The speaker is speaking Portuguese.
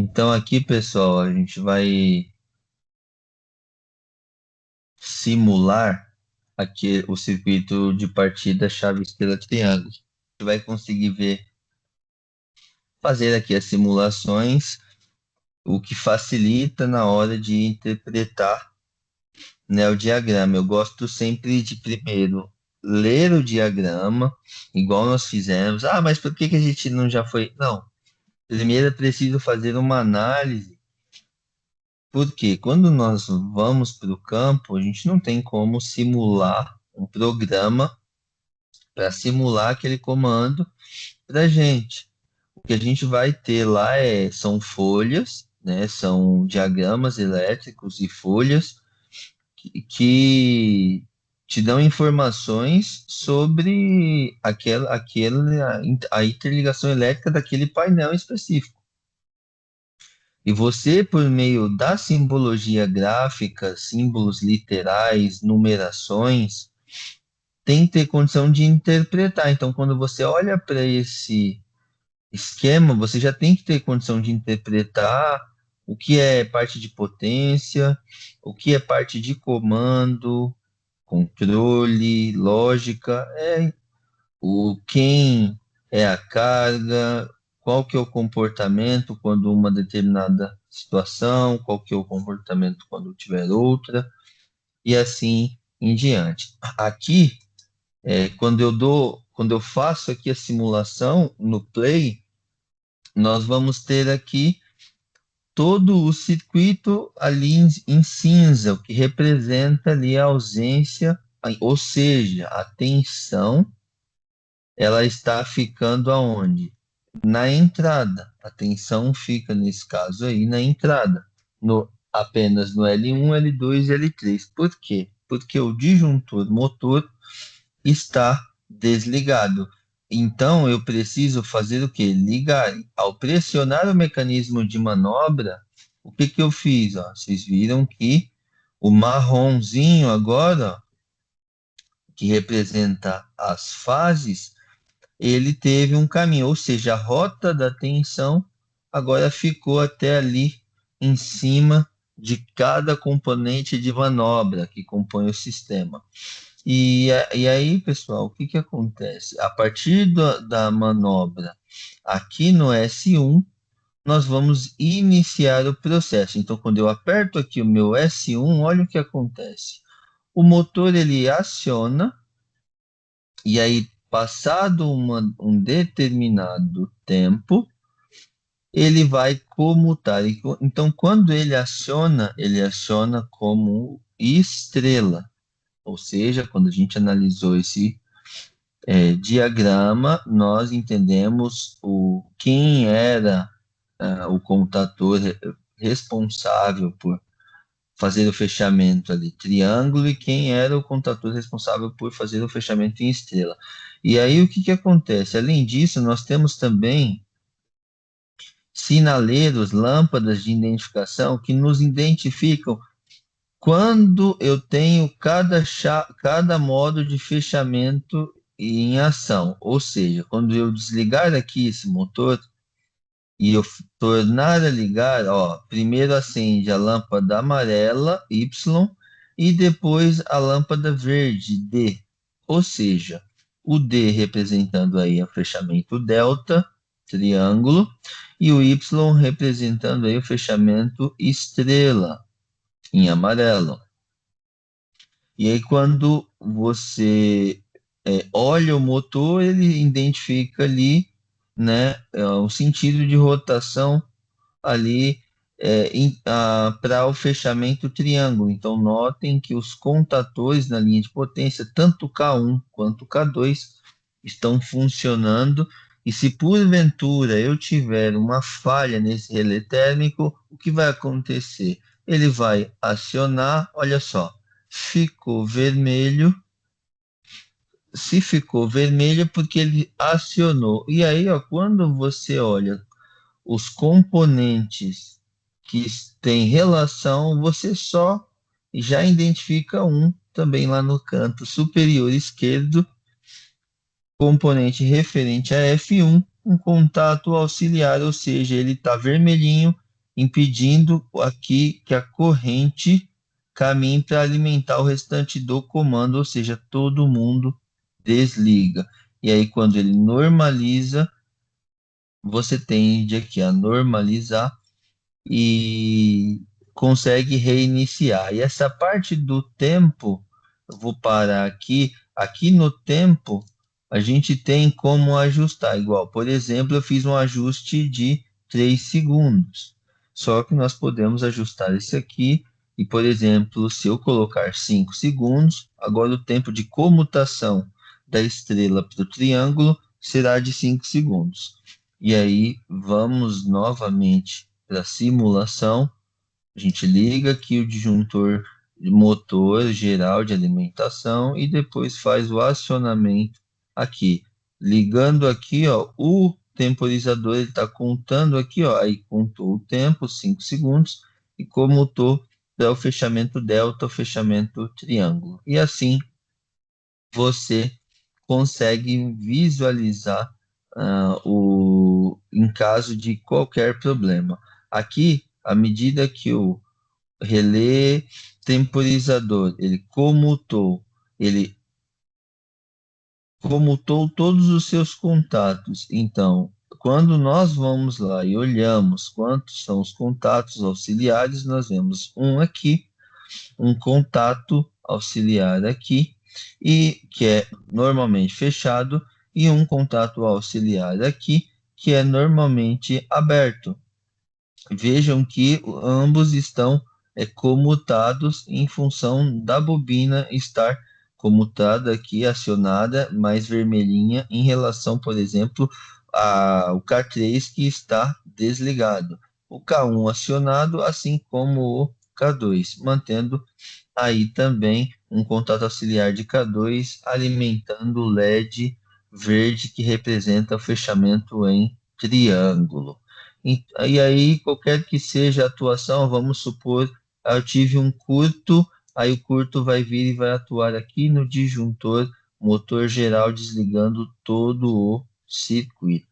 Então aqui, pessoal, a gente vai simular aqui o circuito de partida chave estrela triângulo. A gente vai conseguir fazer aqui as simulações, o que facilita na hora de interpretar, né, o diagrama. Eu gosto sempre de primeiro ler o diagrama, igual nós fizemos. Ah, mas por que que a gente não já foi? Não. Primeiro é preciso fazer uma análise. Porque quando nós vamos para o campo, a gente não tem como simular um programa para simular aquele comando para a gente. O que a gente vai ter lá são folhas, né? São diagramas elétricos e folhas que te dão informações sobre a interligação elétrica daquele painel específico. E você, por meio da simbologia gráfica, símbolos literais, numerações, tem que ter condição de interpretar. Então, quando você olha para esse esquema, você já tem que ter condição de interpretar o que é parte de potência, o que é parte de comando, controle, lógica, o quem é a carga, qual que é o comportamento quando uma determinada situação, qual que é o comportamento quando tiver outra, e assim em diante. Aqui, quando eu faço aqui a simulação no Play, nós vamos ter aqui todo o circuito ali em cinza, o que representa ali a ausência, ou seja, a tensão ela está ficando aonde? Na entrada. A tensão fica, nesse caso aí, na entrada. Apenas no L1, L2 e L3. Por quê? Porque o disjuntor motor está desligado. Então, eu preciso fazer o quê? Ligar. Ao pressionar o mecanismo de manobra, o que que eu fiz? Ó, vocês viram que o marronzinho agora, ó, que representa as fases, ele teve um caminho, ou seja, a rota da tensão agora ficou até ali em cima de cada componente de manobra que compõe o sistema. E aí, pessoal, o que que acontece? A partir da manobra aqui no S1, nós vamos iniciar o processo. Então, quando eu aperto aqui o meu S1, olha o que acontece. O motor ele aciona e aí, passado um determinado tempo, ele vai comutar. Então, quando ele aciona como estrela. Ou seja, quando a gente analisou esse diagrama, nós entendemos quem era o contador responsável por fazer o fechamento ali, triângulo, e quem era o contador responsável por fazer o fechamento em estrela. E aí o que que acontece? Além disso, nós temos também sinaleiros, lâmpadas de identificação que nos identificam quando eu tenho cada modo de fechamento em ação. Ou seja, quando eu desligar aqui esse motor e eu tornar a ligar, ó, primeiro acende a lâmpada amarela, Y, e depois a lâmpada verde, D. Ou seja, o D representando aí o fechamento delta, triângulo, e o Y representando aí o fechamento estrela, em amarelo. E aí, quando você olha o motor, ele identifica ali, né, o sentido de rotação ali para o fechamento triângulo. Então, notem que os contatores na linha de potência, tanto K1 quanto K2, estão funcionando. E se porventura eu tiver uma falha nesse relé térmico, o que vai acontecer? Ele vai acionar, olha só, ficou vermelho. Se ficou vermelho, é porque ele acionou. E aí, ó, quando você olha os componentes que têm relação, você só já identifica um também lá no canto superior esquerdo, componente referente a F1, um contato auxiliar, ou seja, ele está vermelhinho impedindo aqui que a corrente caminhe para alimentar o restante do comando, ou seja, todo mundo desliga. E aí, quando ele normaliza, você tende aqui a normalizar e consegue reiniciar. E essa parte do tempo, eu vou parar aqui. Aqui no tempo, a gente tem como ajustar. Igual, por exemplo, eu fiz um ajuste de 3 segundos. Só que nós podemos ajustar esse aqui. E, por exemplo, se eu colocar 5 segundos, agora o tempo de comutação da estrela para o triângulo será de 5 segundos. E aí, vamos novamente da simulação, a gente liga aqui o disjuntor motor geral de alimentação e depois faz o acionamento aqui. Ligando aqui, ó, o temporizador ele está contando aqui, ó, aí contou o tempo, 5 segundos, e comutou para o fechamento delta, o fechamento triângulo. E assim você consegue visualizar em caso de qualquer problema. Aqui, à medida que o relé temporizador ele comutou todos os seus contatos. Então, quando nós vamos lá e olhamos quantos são os contatos auxiliares, nós vemos um aqui, um contato auxiliar aqui, e que é normalmente fechado, e um contato auxiliar aqui, que é normalmente aberto. Vejam que ambos estão comutados em função da bobina estar comutada aqui, acionada, mais vermelhinha, em relação, por exemplo, ao K3 que está desligado. O K1 acionado, assim como o K2, mantendo aí também um contato auxiliar de K2 alimentando o LED verde que representa o fechamento em triângulo. E aí, qualquer que seja a atuação, vamos supor, eu tive um curto, aí o curto vai vir e vai atuar aqui no disjuntor motor geral, desligando todo o circuito.